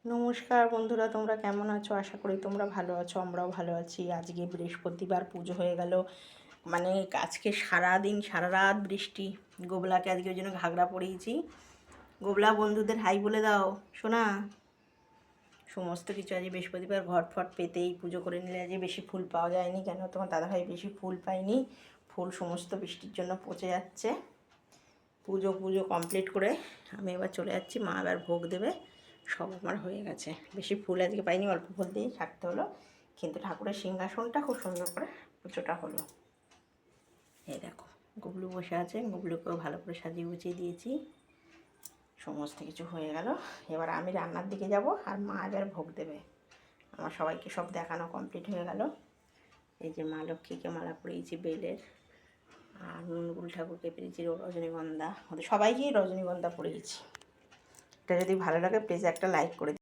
নমস্কার বন্ধুরা, তোমরা কেমন আছো? আশা করি তোমরা ভালো আছো, আমরাও ভালো আছি। আজকে বৃহস্পতিবার, পুজো হয়ে গেল। মানে আজকে সারাদিন সারা রাত বৃষ্টি। গোবলাকে আজকে ওই জন্য ঘাগরা পরিয়েছি। গোবলা, বন্ধুদের হাই বলে দাও শোনা। সমস্ত কিছু আজকে বৃহস্পতিবার, ঘট ফট পেতেই পুজো করে নিলে। আজকে বেশি ফুল পাওয়া যায়নি, কেন তোমার দাদাভাই বেশি ফুল পাইনি। ফুল সমস্ত বৃষ্টির জন্য পচে যাচ্ছে। পুজো কমপ্লিট করে আমি এবার চলে যাচ্ছি। মা এবার ভোগ দেবে। সব আমার হয়ে গেছে। বেশি ফুল আজকে পাইনি, অল্প ফুল দিয়েই থাকতে হলো, কিন্তু ঠাকুরের সিংহাসনটা খুব সুন্দর করে পুজোটা হলো। এই দেখো, গুবলু বসে আছে, গুবলুকেও ভালো করে সাজিয়ে গুছিয়ে দিয়েছি। সমস্ত কিছু হয়ে গেল। এবার আমি রান্নার দিকে যাব, আর মা এবার ভোগ দেবে। আমার সবাইকে সব দেখানো কমপ্লিট হয়ে গেল। এই যে মা লক্ষ্মীকে মালা পরিয়েছি বেলের, আর নুনগুল ঠাকুরকে পেরেছি রজনীগন্ধা, ওদের সবাইকেই রজনীগন্ধা পরিয়েছি। এটা যদি ভালো লাগে প্লিজ একটা লাইক করে দিন।